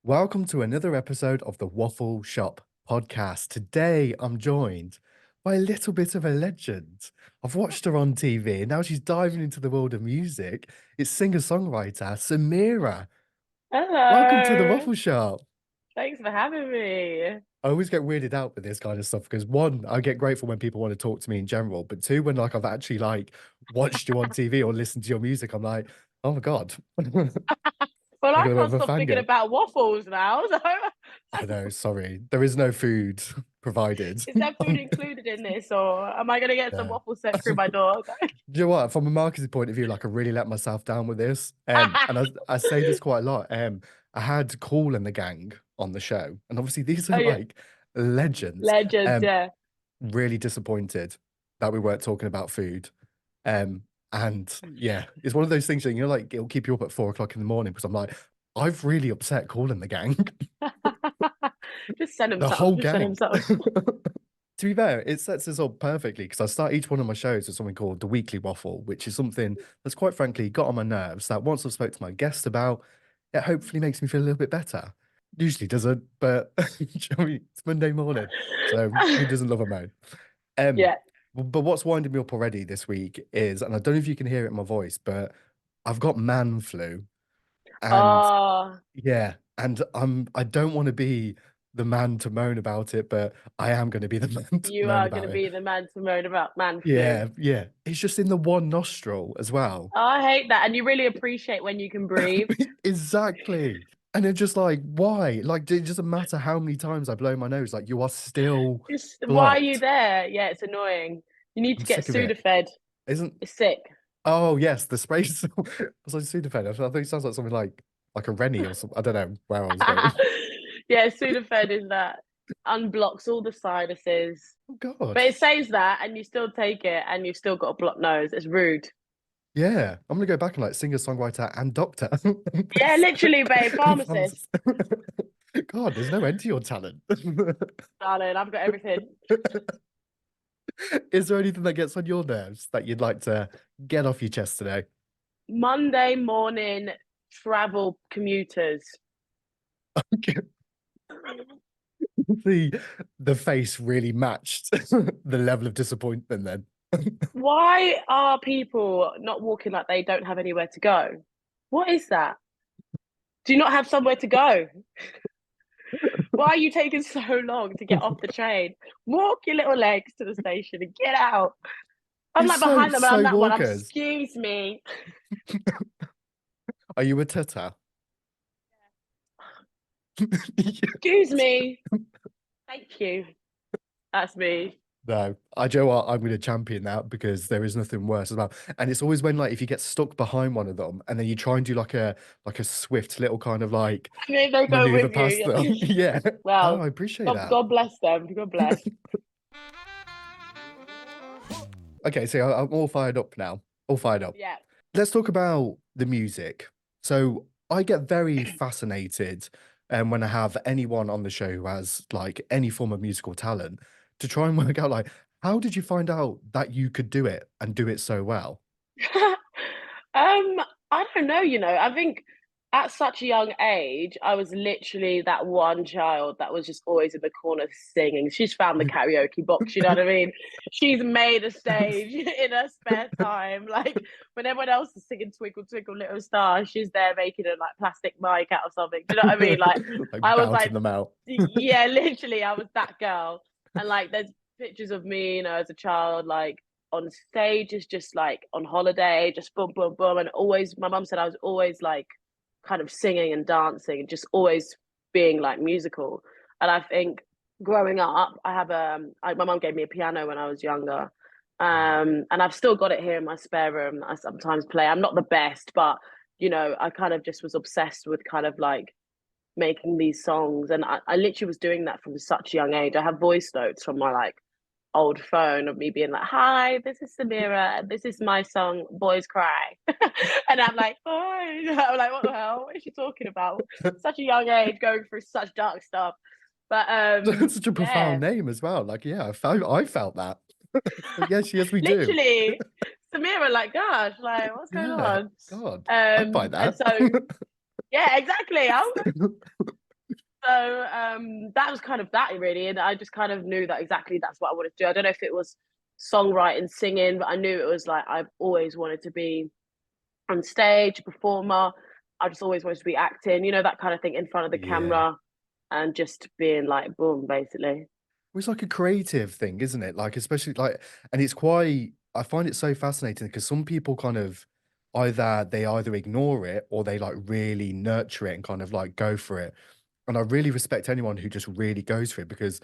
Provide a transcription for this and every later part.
Welcome to another episode of the Waffle Shop podcast. Today, I'm joined by a little bit of a legend. I've watched her on TV and now she's diving into the world of music. It's singer-songwriter Samira. Welcome to the Hello. Waffle Shop. Thanks for having me. I always get weirded out with this kind of stuff because one, I get grateful when people want to talk to me in general, but two, when I've actually watched you on TV or listened to your music, I'm like, oh my God. Well, I I got a bit can't of a stop thinking fangirl. about waffles now. I know, sorry. There is no food provided. Is there food included in this, or am I going to get some Yeah. waffles sent through my door? Do you know what? From a marketing point of view, I really let myself down with this. And I say this quite a lot. I had Cool and the gang on the show, and obviously these Oh are yeah, like legends. legends. Um, Yeah. really disappointed that we weren't talking about food. Um, and yeah, it's one of those things that it'll keep you up at 4 o'clock in the morning because I'm like, I've really upset Cool and the gang, Just send him the something. whole Just send him gang. something. To be fair, it sets us up perfectly because I start each one of my shows with something called the weekly waffle, which is something that's quite frankly got on my nerves that once I've spoke to my guest about, it hopefully makes me feel a little bit better. Usually doesn't, but do you know what I mean? It's Monday morning, so who doesn't love a moan? Um, Yeah. but what's winding me up already this week is, and I don't know if you can hear it in my voice, but I've got man flu, and Oh, yeah, and I don't want to be the man to moan about it, but I am going to be the man to you moan are going to about it. be the man to moan about man flu. Yeah, yeah. It's just in the one nostril as well. Oh, I hate that, and you really appreciate when you can breathe. Exactly. And it's just like, why? Like, it doesn't matter how many times I blow my nose, like you are still Just why are you blocked. there? Yeah, it's annoying. You need I'm to get sick of it. Sudafed. Isn't It's sick. Oh yes, the spray. I was like Sudafed. I think it sounds like something like a Rennie or something. I don't know where I was going. Yeah, Sudafed is that unblocks all the sinuses, Oh God. but it says that, and you still take it, and you've still got a blocked nose. It's rude. Yeah, I'm gonna go back and like singer, songwriter, and doctor. Yeah, literally, babe. And Pharmacist, pharmacist. God, there's no end to your talent. darling. I've got everything. Is there anything that gets on your nerves that you'd like to get off your chest today? Monday morning travel commuters. The the face really matched the level of disappointment then. Why are people not walking like they don't have anywhere to go? What is that? Do you not have somewhere to go? Why are you taking so long to get off the train? Walk your little legs to the station and get out. I'm It's like behind them and I'm slow that one. I'm, walkers. excuse me. Are you a tutter? Excuse me. Thank you. That's me. No, I Joe, what, I'm going to champion that because there is nothing worse about. And it's always when if you get stuck behind one of them and then you try and do like a swift little kind of I mean, they go maneuver with past you. them. Yeah. Oh, Well, I appreciate God, that. God bless them. God bless. Okay, so I'm all fired up now. All fired up. Yeah. Let's talk about the music. So I get very fascinated when I have anyone on the show who has any form of musical talent to try and work out how did you find out that you could do it and do it so well? I don't know, I think at such a young age, I was literally that one child that was just always in the corner singing. She's found the karaoke box, you know what I mean? She's made a stage in her spare time. Like when everyone else is singing Twinkle Twinkle Little Star, she's there making a plastic mic out of something. Do you know what I mean? Like Like I was belting like, them out. yeah, literally, I was that girl. And there's pictures of me, as a child, on stages, just on holiday, just boom, boom, boom. And always, my mum said I was always kind of singing and dancing and just always being musical. And I think growing up, I have my mum gave me a piano when I was younger. And I've still got it here in my spare room. I sometimes play. I'm not the best, but I kind of just was obsessed with kind of making these songs. And I literally was doing that from such a young age. I have voice notes from my old phone of me being like, "Hi, this is Samira, and this is my song, Boys Cry." And I'm like, "Oh," I'm like, "What the hell? What is she talking about?" Such a young age, going through such dark stuff. But That's such a profound yeah, name as well. Yeah, I felt that. Yes, yes, we do. literally, Samira, gosh, what's going Yeah. on? God, I'd buy And that. so yeah, exactly. So that was kind of that really, and I just kind of knew that exactly that's what I wanted to do. I don't know if it was songwriting, singing, but I knew it was like I've always wanted to be on stage, a performer. I just always wanted to be acting, you know, that kind of thing in front of the Yeah. camera and just being like boom, basically. It's like a creative thing, isn't it? Like, especially like, and it's quite, I find it so fascinating because some people kind of either ignore it or they like really nurture it and kind of like go for it. And I really respect anyone who just really goes for it because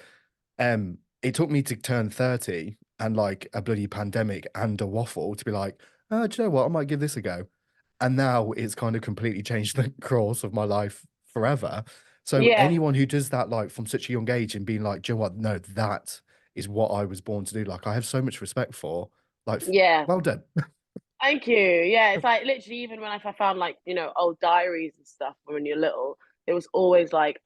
it took me to turn 30 and like a bloody pandemic and a waffle to be like, oh, do you know what? I might give this a go. And now it's kind of completely changed the course of my life forever. So Yeah, anyone who does that like from such a young age and being like, do you know what? No, that is what I was born to do. Like I have so much respect for. Like, yeah. well done. Thank you. Yeah, it's like literally even when if I found like, you know, old diaries and stuff when you're little, it was always either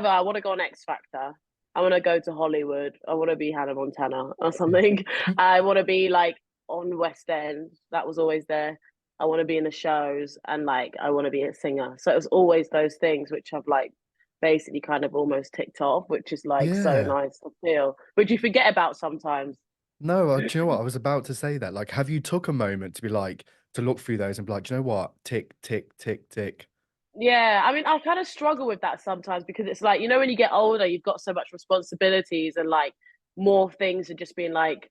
I want to go on X Factor, I want to go to Hollywood, I want to be Hannah Montana or something. I want to be like on West End. That was always there. I want to be in the shows and like I want to be a singer. So it was always those things which I've like basically kind of almost ticked off, which is like so Yeah. nice to feel, which you forget about sometimes. No, do you know what? I was about to say that. Like, have you took a moment to be like, to look through those and be like, do you know what? Tick, tick, tick, tick. Yeah, I mean, I kind of struggle with that sometimes because it's like, you know, when you get older, you've got so much responsibilities and like more things and just being like,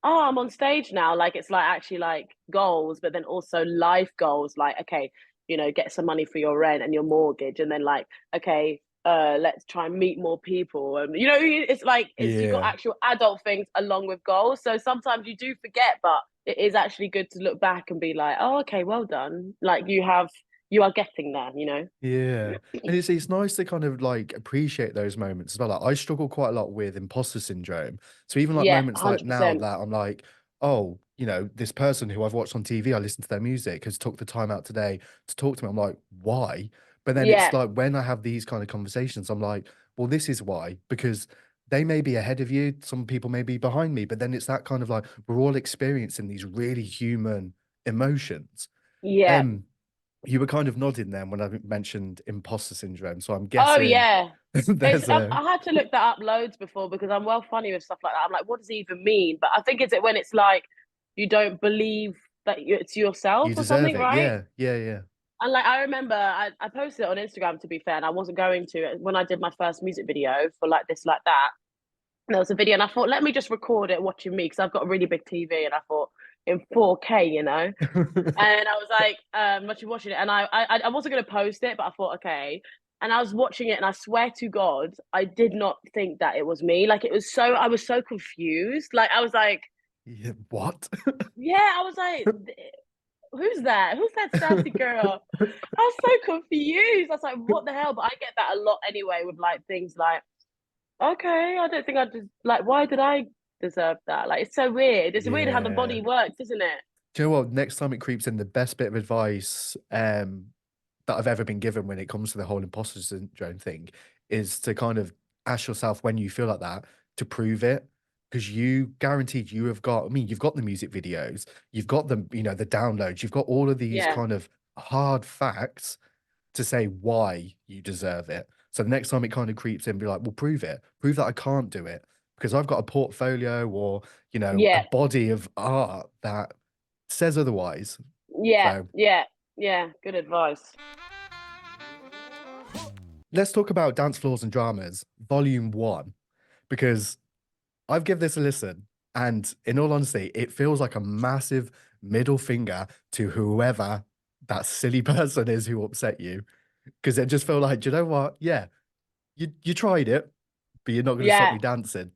oh, I'm on stage now. Like, it's like actually like goals, but then also life goals. Like, okay, you know, get some money for your rent and your mortgage. And then like, okay, let's try and meet more people. And, you know, it's like, you got Yeah. actual adult things along with goals. So sometimes you do forget, but it is actually good to look back and be like, oh, okay, well done. Like, you are getting there, you know? Yeah. And it's nice to kind of like appreciate those moments as well. Like I struggle quite a lot with imposter syndrome. So even like Yeah, moments like now 100%. that I'm like, oh, you know, this person who I've watched on TV, I listened to their music, has took the time out today to talk to me. I'm like, why? But then it's Yeah, like when I have these kind of conversations, I'm like, well, this is why, because they may be ahead of you, some people may be behind me, but then it's that kind of like we're all experiencing these really human emotions. yeah. Um, you were kind of nodding then when I mentioned imposter syndrome. So I'm Oh, guessing yeah. there's a I had to look that up loads before because I'm well funny with stuff like that. I'm like, what does it even mean? But I think it's when it's like you don't believe that it's yourself you or deserve something, it. right? Yeah, yeah, yeah. And like I remember I posted it on Instagram to be fair, and I wasn't going to when I did my first music video for like this, like that. There was a video, and I thought, let me just record it watching me because I've got a really big TV, and I thought in 4K, you know. And I was like, watching it, and I wasn't gonna post it, but I thought, okay. And I was watching it, and I swear to God, I did not think that it was me. Like I was so confused. Like I was like, Yeah, what? yeah, I was like, who's that? Who's that sassy girl? I was so confused. I was like, what the hell? But I get that a lot anyway with like things like, okay, I don't think I just like, why did I deserve that? Like, it's so weird. It's weird how the Yeah. body works, isn't it? Do you know what? Next time it creeps in, the best bit of advice that I've ever been given when it comes to the whole imposter syndrome thing is to kind of ask yourself when you feel like that to prove it. Because you guaranteed you have got, I mean, you've got the music videos, you've got the, you know, the downloads, you've got all of these Yeah, kind of hard facts to say why you deserve it. So the next time it kind of creeps in, be like, well, prove it. Prove that I can't do it. Because I've got a portfolio or, you know, a yeah, body of art that says otherwise. yeah, So yeah, yeah. Good advice. let's talk about Dance Floors and Dramas, Volume 1, because I've given this a listen. And in all honesty, it feels like a massive middle finger to whoever that silly person is who upset you. Because it just felt like, do you know what? Yeah, you tried it, but you're not going to stop Yeah, me dancing.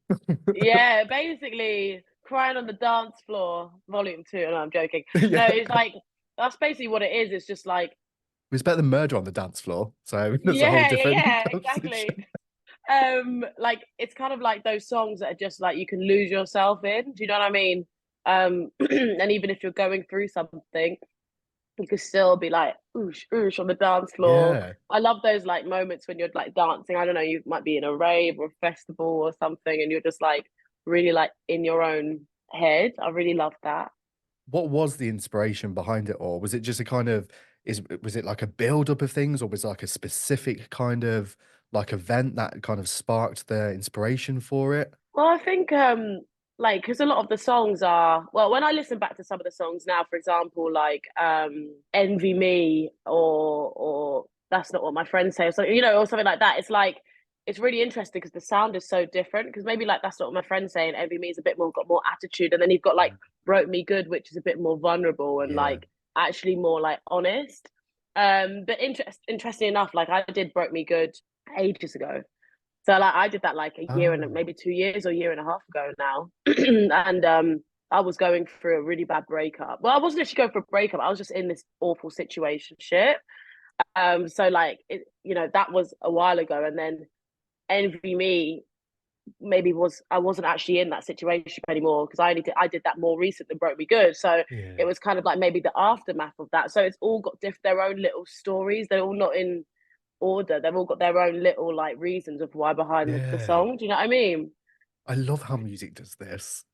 yeah. Basically, crying on the dance floor, volume 2. No, I'm joking. No, Yeah. it's like that's basically what it is. It's just like, It's better than murder on the dance floor. So that's a whole yeah, yeah, different yeah, exactly. conversation. Like it's kind of like those songs that are just like you can lose yourself in. Do you know what I mean? And even if you're going through something, you could still be like oosh oosh on the dance floor. Yeah. I love those like moments when you're like dancing. I don't know, you might be in a rave or a festival or something, and you're just like really like in your own head. I really love that. What was the inspiration behind it all? Was it just a kind of was it like a build up of things or was it like a specific kind of like event that kind of sparked the inspiration for it? Well, I think like because a lot of the songs are well, when I listen back to some of the songs now, for example, like Envy Me or That's Not What My Friends Say or something, or something like that. It's like it's really interesting because the sound is so different. Because maybe like That's Not What My Friends Say and Envy Me is a bit more got more attitude, and then you've got like Broke Me Good, which is a bit more vulnerable and Yeah. like actually more like honest. But interesting enough, like I did Broke Me Good ages ago. So like I did that like a year and Oh, maybe 2 years or year and a half ago now. And I was going through a really bad breakup. Well, I wasn't actually going for a breakup. I was just in this awful situation shit. So like that was a while ago. And then Envy Me maybe I wasn't actually in that situation anymore because I did that more recent than Broke Me Good. So yeah. it was kind of like maybe the aftermath of that. So it's all got their own little stories. They're all not in order. They've all got their own little like reasons of why behind the Yeah. song. Do you know what I mean? I love how music does this.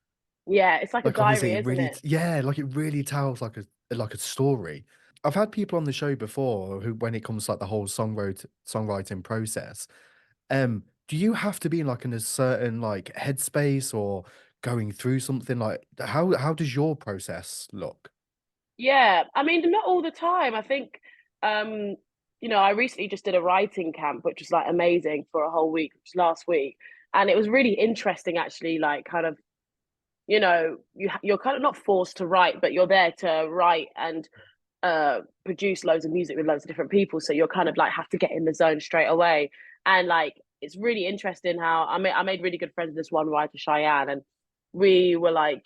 Yeah, it's like a Like obviously diary, it isn't really it? yeah, like it really tells like a story. I've had people on the show before who when it comes to like the whole songwriting process, do you have to be in like in a certain like headspace or going through something like how does your process look? Yeah, I mean, not all the time. I think, I recently just did a writing camp, which was like amazing for a whole week, which was last week, and it was really interesting actually. Like, kind of, you're kind of not forced to write, but you're there to write and produce loads of music with loads of different people. So you're kind of like have to get in the zone straight away. And like it's really interesting how I made really good friends with this one writer, Cheyenne, and we were like,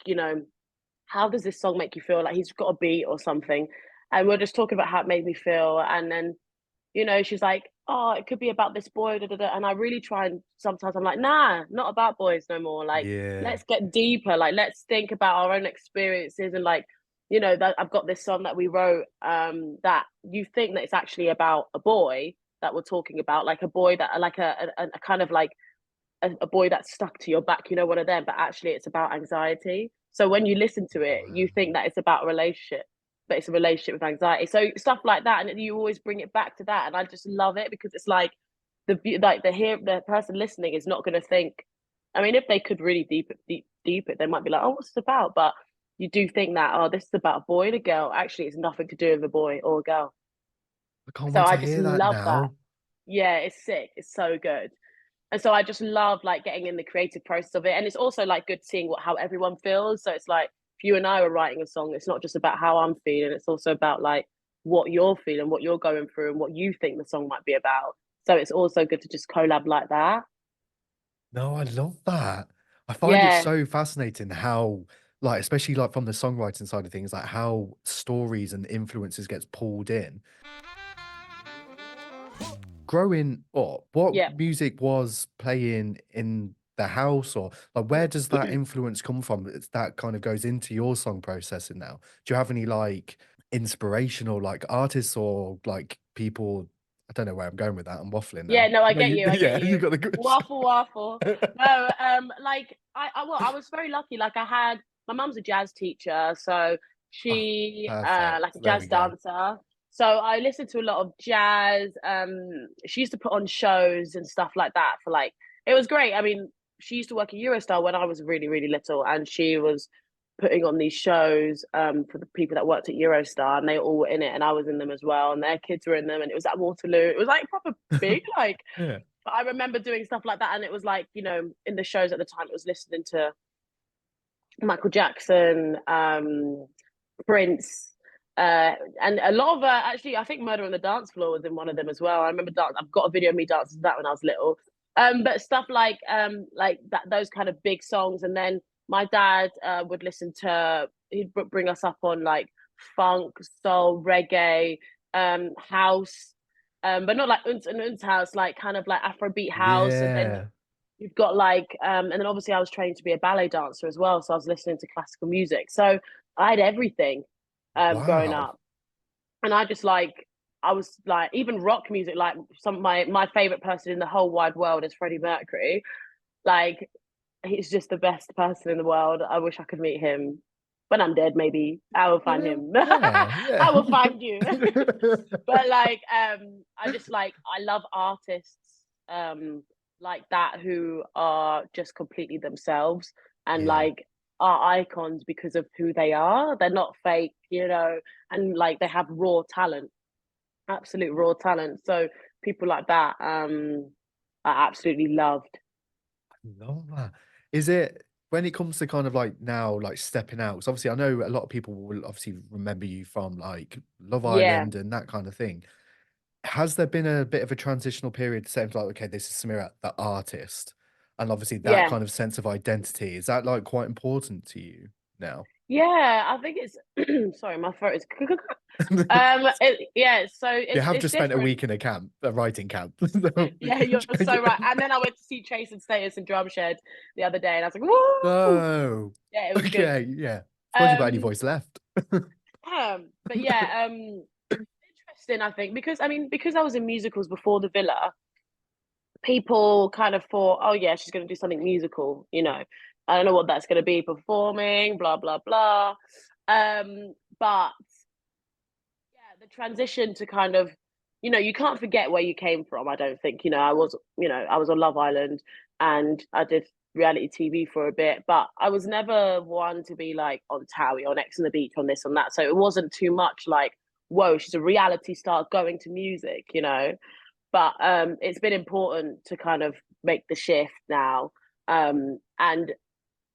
how does this song make you feel? Like he's got a beat or something. And we're just talking about how it made me feel. And then, she's like, oh, it could be about this boy. Da, da, da. And I really try and sometimes I'm like, nah, not about boys no more. Like, Yeah. let's get deeper. Like, let's think about our own experiences and like, that I've got this song that we wrote that you think that it's actually about a boy that we're talking about, like a boy that like a kind of like a boy that's stuck to your back, one of them, but actually it's about anxiety. So when you listen to it, you think Wow. that it's about a relationship, but it's a relationship with anxiety. So stuff like that, and you always bring it back to that, and I just love it because it's like the person listening is not going to think. I mean, if they could really deep it, they might be like, "Oh, what's this about?" But you do think that, "Oh, this is about a boy and a girl." Actually, it's nothing to do with a boy or a girl. I can't So wait I to just hear that love that. now. Yeah, it's sick. It's so good. And so I just love like getting in the creative process of it. And it's also like good seeing how everyone feels. So it's like if you and I were writing a song, it's not just about how I'm feeling, it's also about like what you're feeling, what you're going through, and what you think the song might be about. So it's also good to just collab like that. No, I love that. I find it Yeah. so fascinating how, like, especially like from the songwriting side of things, like how stories and influences gets pulled in. Growing up, what Yeah. music was playing in the house, or like where does that influence come from? That kind of goes into your song processing now. Do you have any like inspirational like artists or like people? I don't know where I'm going with that. I'm waffling Yeah, now. no, I No, get you. I get yeah, you you. got the good. Waffle, waffle. No, like I was very lucky. Like I had my mum's a jazz teacher, so Oh, she like perfect. a There jazz we go. dancer. So I listened to a lot of jazz. She used to put on shows and stuff like that for like it was great. I mean, she used to work at Eurostar when I was really, really little, and she was putting on these shows for the people that worked at Eurostar, and they all were in it, and I was in them as well, and their kids were in them, and it was at Waterloo. It was like proper big, like. Yeah. But I remember doing stuff like that, and it was like in the shows at the time, it was listening to Michael Jackson, Prince, and a lot of actually, I think Murder on the Dance Floor was in one of them as well. I remember I've got a video of me dancing to that when I was little. But stuff like that, those kind of big songs, and then my dad would listen to. He'd bring us up on like funk, soul, reggae, house, but not like unz house, like kind of like Afrobeat house, and then Yeah. you've got like and then obviously I was trained to be a ballet dancer as well, so I was listening to classical music. So I had everything growing Wow. up. And I was like even rock music, like some of my favorite person in the whole wide world is Freddie Mercury. Like he's just the best person in the world. I wish I could meet him. When I'm dead, maybe I will find Well, him. yeah, I yeah. will find you. But like I just like I love artists like that who are just completely themselves and Yeah. like are icons because of who they are. They're not fake, and like they have raw talent, absolute raw talent. So people like that, I absolutely loved. Love that. Is it when it comes to kind of like now, like stepping out? Because obviously, I know a lot of people will obviously remember you from like Love Yeah, Island and that kind of thing. Has there been a bit of a transitional period to say like, okay, this is Samira, the artist, and obviously that yeah. kind of sense of identity, is that like quite important to you now? Yeah, I think it's sorry, my throat is yeah, so You it's have it's just spent a different. week in a camp, a writing camp. So- Yeah, you're so right. And then I went to see Chase and Status and Drum Shed the other day and I was like, woo! Oh, Yeah, it was good. okay, yeah. Suppose you've got any Um, voice left. but yeah, interesting, I think, because I mean, because I was in musicals before the Villa, people kind of thought, oh yeah, she's gonna do something musical. I don't know what that's gonna be, performing, blah, blah, blah. But yeah, the transition to kind of, you can't forget where you came from. I don't think, I was on Love Island and I did reality TV for a bit, but I was never one to be like on Towie, on X on the Beach, on this, on that. So it wasn't too much like, whoa, she's a reality star going to music. But it's been important to kind of make the shift now. And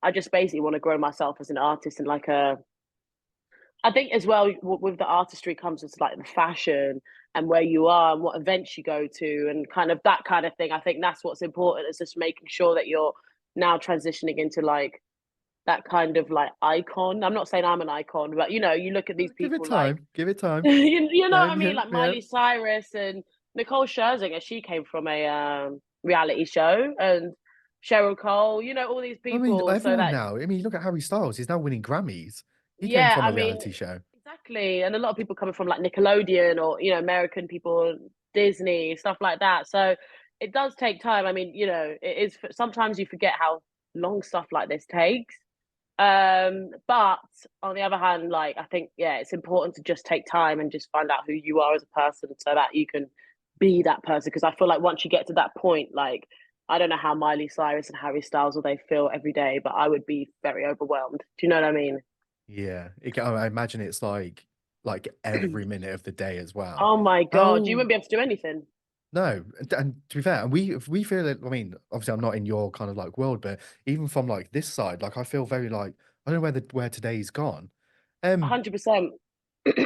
I just basically want to grow myself as an artist and like I think as well with the artistry comes with like the fashion and where you are and what events you go to and kind of that kind of thing. I think that's what's important is just making sure that you're now transitioning into like that kind of like icon. I'm not saying I'm an icon, but you look at these Give it people like time. Give it time. you know what I mean, Yeah, like yeah. Miley Cyrus and Nicole Scherzinger. She came from a reality show and Cheryl Cole. All these I mean, people. So everyone that now. I mean, look at Harry Styles. He's now winning Grammys. He came yeah, from I a mean, reality show. exactly. And a lot of people coming from like Nickelodeon or, American people, Disney, stuff like that. So it does take time. I mean, it is sometimes you forget how long stuff like this takes. But on the other hand, like I think, yeah, it's important to just take time and just find out who you are as a person so that you can be that person. Because I feel like once you get to that point, like I don't know how Miley Cyrus and Harry Styles will they feel every day, but I would be very overwhelmed. Do you know what I mean? Yeah, I imagine it's like every minute of the day as well. Oh my god, you How wouldn't be able to do anything. no, and to be fair, and we feel it. I mean, obviously, I'm not in your kind of like world, but even from like this side, like I feel very like I don't know where today's gone. Um, 100%.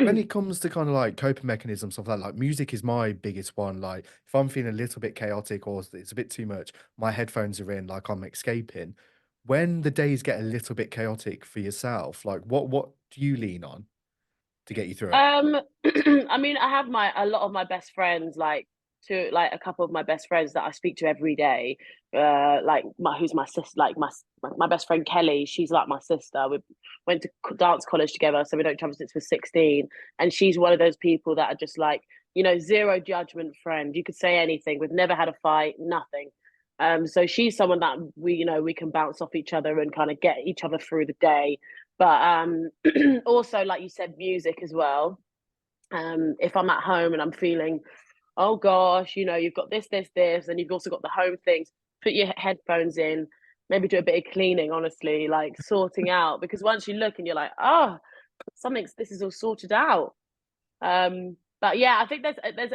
when it comes to kind of like coping mechanisms, stuff like music is my biggest one. Like if I'm feeling a little bit chaotic or it's a bit too much, my headphones are in, like I'm escaping. When the days get a little bit chaotic for yourself, like what do you lean on to get you through it? Um, I mean, I have a lot of my best friends, like a couple of my best friends that I speak to every day. Like who's my sister, like my best friend Kelly. She's like my sister. We went to dance college together, so we don't each other since we're 16. And she's one of those people that are just like, zero judgment friend. You could say anything. We've never had a fight, nothing. So she's someone that we can bounce off each other and kind of get each other through the day. But also, like you said, music as well. If I'm at home and I'm feeling, oh gosh, you've got this, and you've also got the home things, put your headphones in, maybe do a bit of cleaning, honestly, like sorting out. Because once you look and you're like, oh, this is all sorted out. But yeah, I think there's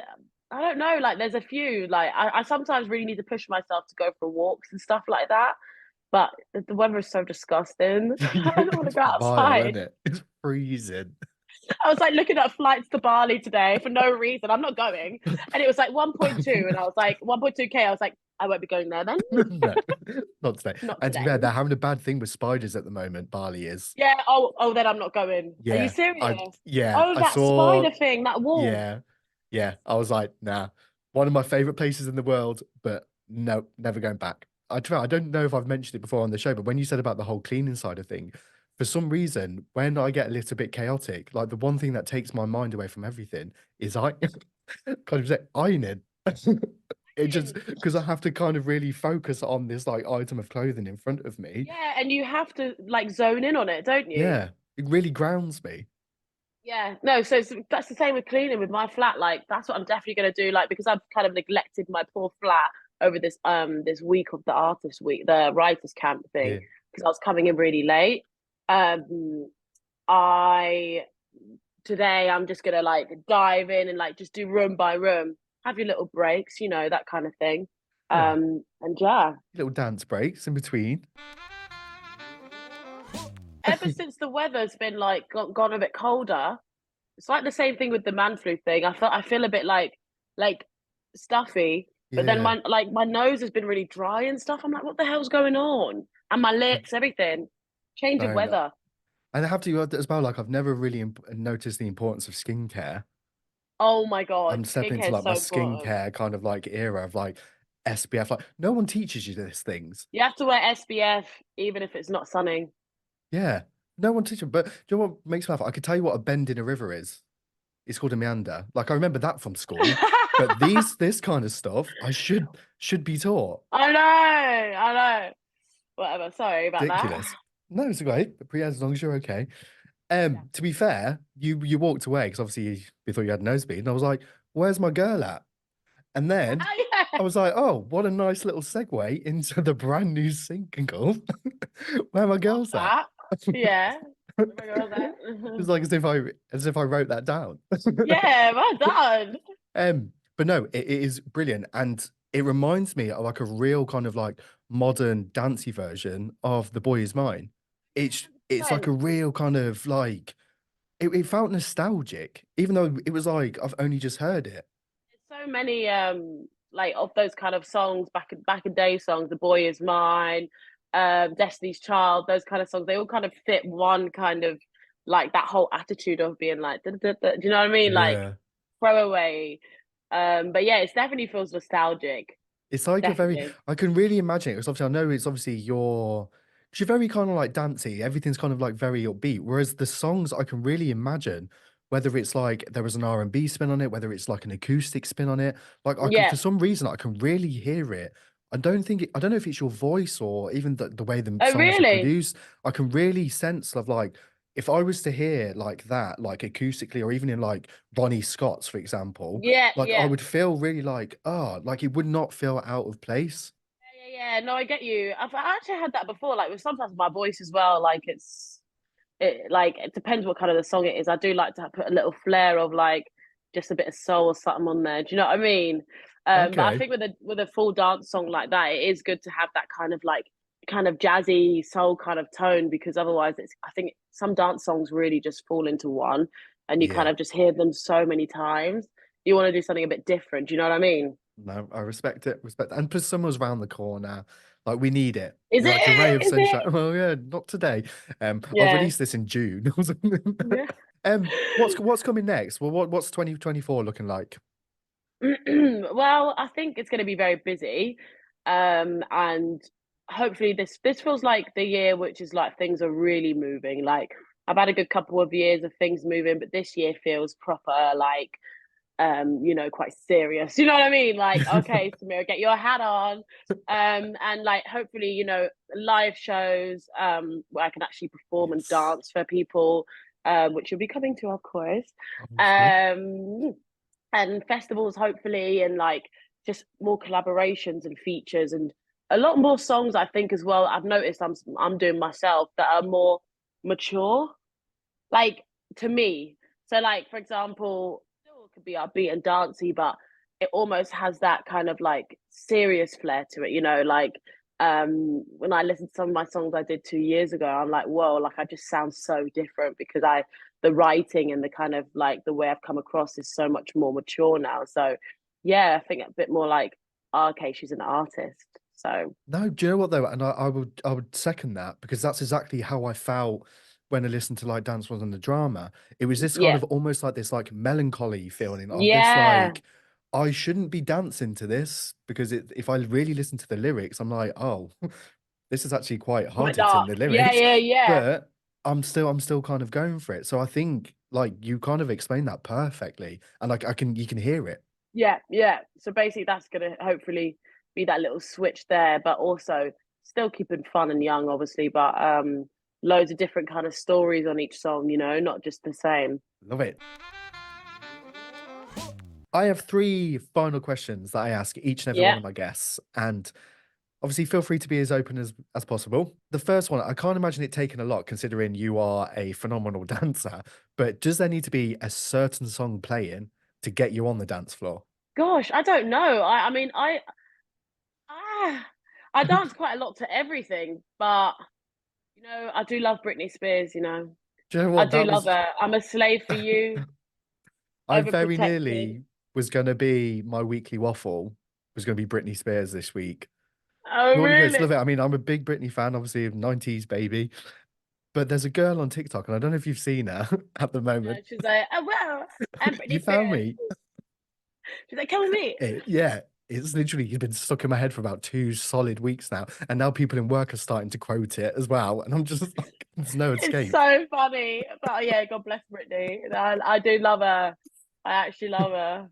I don't know, like there's a few, like I sometimes really need to push myself to go for walks and stuff like that. But the weather is so disgusting. I don't want to It's go vile, outside. isn't it? It's freezing. I was like looking at flights to Bali today for no reason. I'm not going. And it was like 1.2. And I was like, 1.2K. I was like, I won't be going there then. No, not today. Not And to be fair, today. they're having a bad thing with spiders at the moment. Bali is. Yeah. Oh, then I'm not going. Are you Yeah, serious? yeah, Oh, I that saw. spider thing, that wolf. Yeah, yeah. I was like, nah, one of my favorite places in the world, but no, never going back. I don't know if I've mentioned it before on the show, but when you said about the whole cleaning side of thing, for some reason, when I get a little bit chaotic, like the one thing that takes my mind away from everything is I kind of say ironing. It just because I have to kind of really focus on this like item of clothing in front of me. Yeah. And you have to like zone in on it, don't you? Yeah, it really grounds me. Yeah, no, so that's the same with cleaning with my flat. Like, that's what I'm definitely going to do. Like, because I've kind of neglected my poor flat over this week of the artist week, the writers camp thing, Yeah. because I was coming in really late. Um, I Today I'm just gonna like dive in and like just do room by room, have your little breaks, you know, that kind of thing. Yeah. And yeah, Little dance breaks in between. ever since the weather's been like gone a bit colder, it's like the same thing with the man flu thing. I feel a bit like stuffy, but then Yeah. my nose has been really dry and stuff. I'm like, what the hell's going on? And my lips, everything. Change of No, no. weather. And I have to as well, like I've never really noticed the importance of skincare. Oh my god, I'm stepping into skincare is like my so important. skincare kind of like era of like SPF. Like no one teaches you these things. You have to wear SPF even if it's not sunning. Yeah. No one teaches. But do you know what makes me laugh? I could tell you what a bend in a river is. It's called a meander. Like I remember that from school. But this kind of stuff I should be taught. I know. Whatever. Sorry about that. Ridiculous. No, it's great. But yeah, as long as you're okay. Yeah. To be fair, you walked away because obviously we thought you had a nosebleed, and I was like, "Where's my girl at?" And then I Yeah. was like, "Oh, what a nice little segue into the brand new single. Where my Love girl's at?" that. Yeah. Oh my god, that. It's like as if I wrote that down. Yeah, well done. But no, it is brilliant, and it reminds me of like a real kind of like modern dancey version of "The Boy Is Mine." It's like a 100%. real kind of like it felt nostalgic, even though it was like I've only just heard it. So many like of those kind of songs back in day songs, The Boy Is Mine, Destiny's Child, those kind of songs, they all kind of fit one kind of like that whole attitude of being like "Duh, duh, duh," do you know what I mean? Like Yeah. throwaway. But yeah, it definitely feels nostalgic. It's like a very, Definitely. I can really imagine it because obviously I know it's obviously because you're very kind of like dancey, everything's kind of like very upbeat. Whereas the songs I can really imagine whether it's like there was an R&B spin on it, whether it's like an acoustic spin on it. Like I can, Yeah. for some reason, I can really hear it. I don't know if it's your voice or even the way the Oh songs are really? produced. I can really sense of like, if I was to hear like that, like acoustically, or even in like Ronnie Scott's, for example, Yeah, like I yeah. would feel really like, oh, like it would not feel out of place. Yeah. No, I get you. I've actually had that before, like with sometimes my voice as well. Like it like it depends what kind of the song it is. I do like to put a little flair of like just a bit of soul or something on there. Do you know what I mean? But I Okay. think with a full dance song like that, it is good to have that kind of like kind of jazzy soul kind of tone because otherwise it's I think some dance songs really just fall into one and you kind Yeah. of just hear them so many times. You want to do something a bit different. Do you know what I mean? No, I respect it. Respect it. And plus summer's round the corner. Like we need it. Is Like a ray it? of Is sunshine. it? Well, yeah, not today. I'll Yeah. release this in June or something. Yeah. What's coming next? Well, what's 2024 looking like? Well, I think it's going to be very busy, and hopefully this feels like the year which is like things are really moving. Like I've had a good couple of years of things moving, but this year feels proper like you know, quite serious. You know what I mean? Like, okay, Samira, get your hat on. And like hopefully, you know, live shows where I can actually perform and Yes, dance for people, which will be coming to, of course. obviously. Um and festivals hopefully and like just more collaborations and features and a lot more songs I think as well. I've noticed I'm doing myself that are more mature like to me. So like for example, still could be upbeat and dancey, but it almost has that kind of like serious flair to it, you know, like when I listen to some of my songs I did 2 years ago, I'm like, whoa, like I just sound so different because I the writing and the kind of like the way I've come across is so much more mature now. So yeah, I think a bit more like, oh, okay, she's an artist. So No, do you know what though? And I would second that because that's exactly how I felt when I listened to like Dance Was in the Drama. It was this kind yeah. of almost like this like melancholy feeling of this Yeah. like I shouldn't be dancing to this because if I really listen to the lyrics, I'm like, oh, this is actually quite Quite hard hitting dark. the Yeah, lyrics, yeah, yeah. but I'm still kind of going for it. So I think like you kind of explained that perfectly, and like you can hear it. Yeah, yeah. So basically, that's gonna hopefully be that little switch there, but also still keeping fun and young, obviously. But loads of different kind of stories on each song, you know, not just the same. Love it. I have three final questions that I ask each and every one Yeah. of my guests, and obviously feel free to be as open as possible. The first one, I can't imagine it taking a lot considering you are a phenomenal dancer, but does there need to be a certain song playing to get you on the dance floor? Gosh, I don't know. I mean, ah, I dance quite a lot to everything, but I do love Britney Spears. Do you know I what? do That love was her. I'm a slave for you, I very overprotective. nearly was gonna be my weekly waffle was gonna be Britney Spears this week. Oh, Purely because really? love it. I mean, I'm a big Britney fan, obviously, 90s baby. But there's a girl on TikTok, and I don't know if you've seen her at the moment. She's like, oh well, I'm You Britney found Spears. me. She's like, come with me. Yeah, it's literally been stuck in my head for about 2 solid weeks now, and now people in work are starting to quote it as well, and I'm just like, there's no It's escape. so funny. But yeah, God bless Britney. I do love her. I actually love her.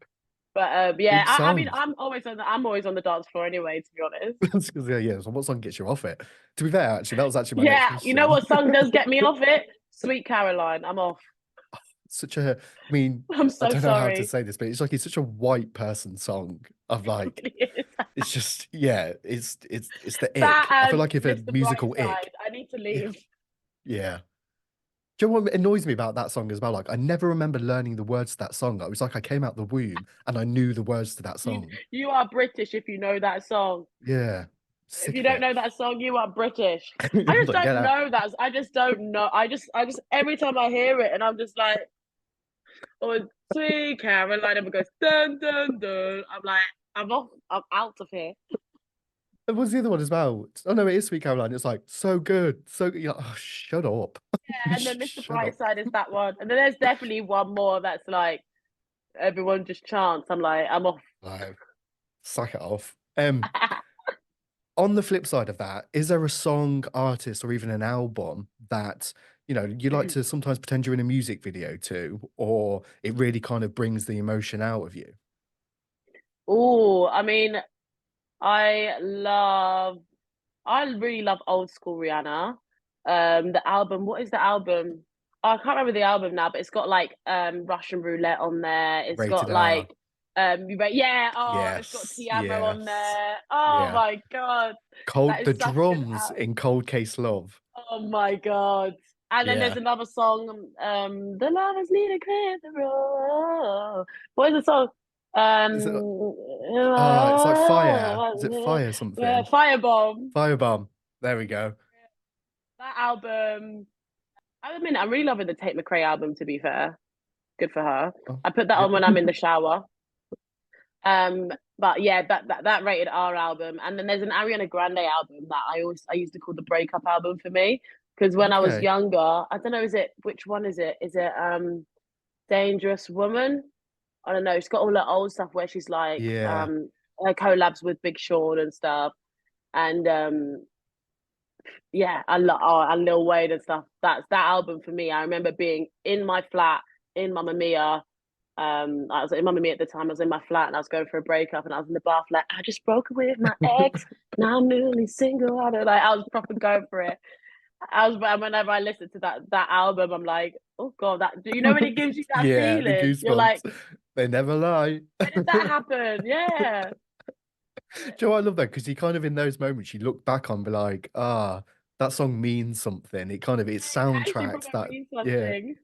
But yeah, Big I mean, song. I'm always on the dance floor anyway, to be honest. That's 'cause, yeah. So what song gets you off it? To be fair, actually, that was actually my next Yeah, you know question. what song does get me off it? Sweet Caroline. I'm off. Such a, I mean, I'm I so don't know how to sorry. say this, but it's such a white person song of It like, really is. it's just, yeah, it's the That ick. I feel and like if a Mr. musical Brightside. ick, I need to yeah, leave. yeah. Do you know what annoys me about that song as well? Like, I never remember learning the words to that song. It was like I came out the womb and I knew the words to that You song. you are British if you know that song. Yeah, If sick you of don't it. know that song, you are British. I I was just like, get don't out. know that. I just don't know. I just every time I hear it, and I'm just like, oh, sweet Caroline, and it goes dun dun dun. I'm like, I'm off. I'm out of here. And what's the other one as well? Oh no, it is Sweet Caroline. It's like so good, so good. You're like, oh, shut up, Yeah, and then Mr. shut up. Brightside is that one, and then there's definitely one more that's like everyone just chants. I'm like, I'm off. Like, suck it off. On the flip side of that, is there a song, artist, or even an album that you like to sometimes pretend you're in a music video to, or it really kind of brings the emotion out of you? Oh, I mean, I love I really love old school Rihanna. The album, what is the album? Oh, I can't remember the album now, but it's got like Russian roulette on there. It's Rated got R. like yeah, oh, it's got Yes, Tiamo on yes, there. Oh yeah. my god. That Cold is the such a good drums album. in Cold Case Love. Oh my god. And then there's Yeah. another song, The Lovers Need to Clear the Road. What is the song? Is it it's like fire. Is it fire something? Firebomb. Firebomb. There we go. That album. I mean, I'm really loving the Tate McRae album, to be fair. Good for her. Oh, I put that yeah. on when I'm in the shower. But yeah, that rated R album. And then there's an Ariana Grande album that I used to call the breakup album for me. Because when I was Okay. younger, I don't know, which one is it? Is it Dangerous Woman? I don't know. It's got all the old stuff where she's like Yeah. her collabs with Big Sean and stuff. And yeah, I love and Lil Wayne and stuff. That album for me. I remember being in my flat in Mamma Mia. I was in Mamma Mia at the time. I was in my flat and I was going for a breakup, and I was in the bath like, I just broke away with my ex. Now I'm newly single. I was proper going for it. Whenever I listen to that album, I'm like, oh god, that do you know when it gives you that Yeah, the feeling? You're like, goosebumps. They never lie. when did that happen? Yeah. Love it. Do you know what I love though? Because you kind of in those moments you look back on, be like, that song means something. It Yeah, it actually soundtracks probably that. means Yeah. something.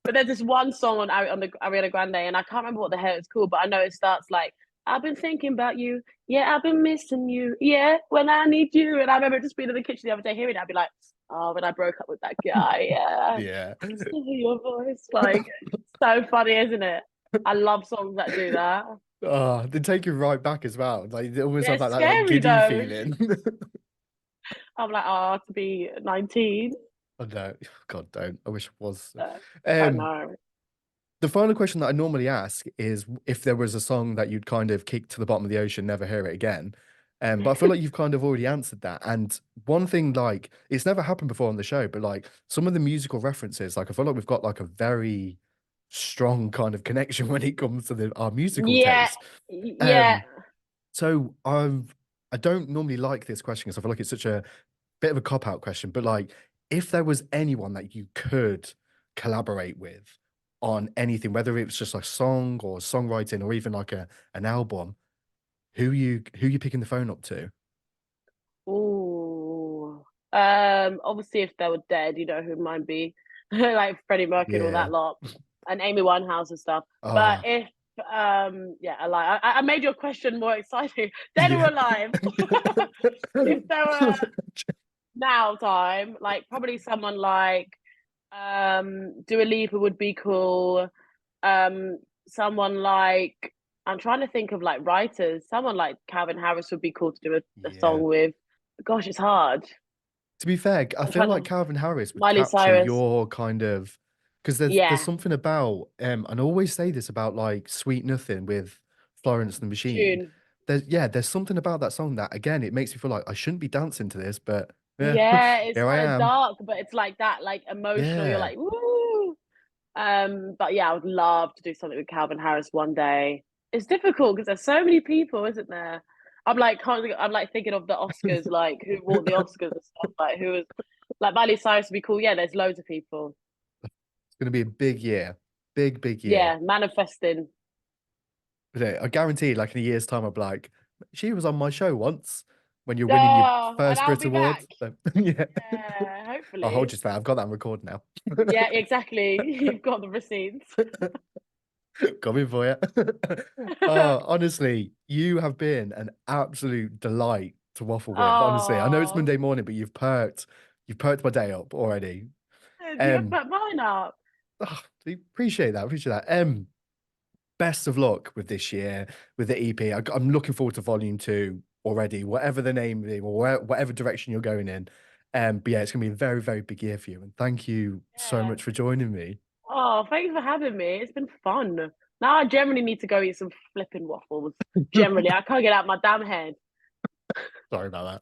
But there's this one song on the Ariana Grande, and I can't remember what the hell it's called, but I know it starts like, I've been thinking about you. Yeah, I've been missing you. Yeah, when I need you. And I remember just being in the kitchen the other day hearing it, I'd be like, oh, when I broke up with that guy, yeah. Yeah. Listen to your voice. Like, so funny, isn't it? I love songs that do that. Oh, they take you right back as well. Like they almost They're have that scary giddy though. feeling. I'm like, oh, to be 19. Oh no, God, don't. I wish I was. I Um, know. the final question that I normally ask is if there was a song that you'd kind of kick to the bottom of the ocean, never hear it again. But I feel like you've kind of already answered that. And one thing, like, it's never happened before on the show, but like some of the musical references, like I feel like we've got like a very strong kind of connection when it comes to our musical Yeah, taste. yeah. Um, so I don't normally like this question because I feel like it's such a bit of a cop out question, but like if there was anyone that you could collaborate with, on anything, whether it was just a song or songwriting or even like an album, who you picking the phone up to? Ooh. Obviously, if they were dead, you know who mine be, like Freddie Mercury and all Yeah. that lot, and Amy Winehouse and stuff. But Ah, if yeah, I made your question more exciting. Dead or yeah. alive? If there were now time, like probably someone like Dua Lipa would be cool. Someone like I'm trying to think of like writers. Someone like Calvin Harris would be cool to do a Yeah. song with. Gosh, it's hard. To be fair, I I'm feel trying like to Calvin Harris would Miley capture Cyrus. your kind of because there's Yeah, something about and I always say this about like Sweet Nothing with Florence and the Machine. tune. There's something about that song that again it makes me feel like I shouldn't be dancing to this, but yeah, Yeah, it's here I kind of am. dark, but it's like that, like emotional. You're Yeah. like, woo. But yeah, I would love to do something with Calvin Harris one day. It's difficult because there's so many people, isn't there? I'm like thinking of the Oscars, like who bought the Oscars and stuff, like who was like Miley Cyrus would be cool. Yeah, there's loads of people. It's gonna be a big year. Big year. Yeah, manifesting. But I guarantee like in a year's time I'll be like, she was on my show once when you're winning your Oh, and first I'll Brit be back. Award. So, yeah. Yeah, I'll hold hopefully. you to that. I've got that on record now. Yeah, exactly. You've got the receipts. Coming for you. Honestly, you have been an absolute delight to waffle with. Honestly, I know it's Oh, Monday morning, but you've perked my day up already. you have Um, put mine up. appreciate that. Appreciate that. Best of luck with this year with the EP. I'm looking forward to volume 2 already, whatever the name is or whatever direction you're going in. But yeah, it's gonna be a very big year for you. And thank you so Yeah. much for joining me. Oh, thanks for having me. It's been fun. Now I generally need to go eat some flipping waffles. Generally, I can't get out my damn head. Sorry about that.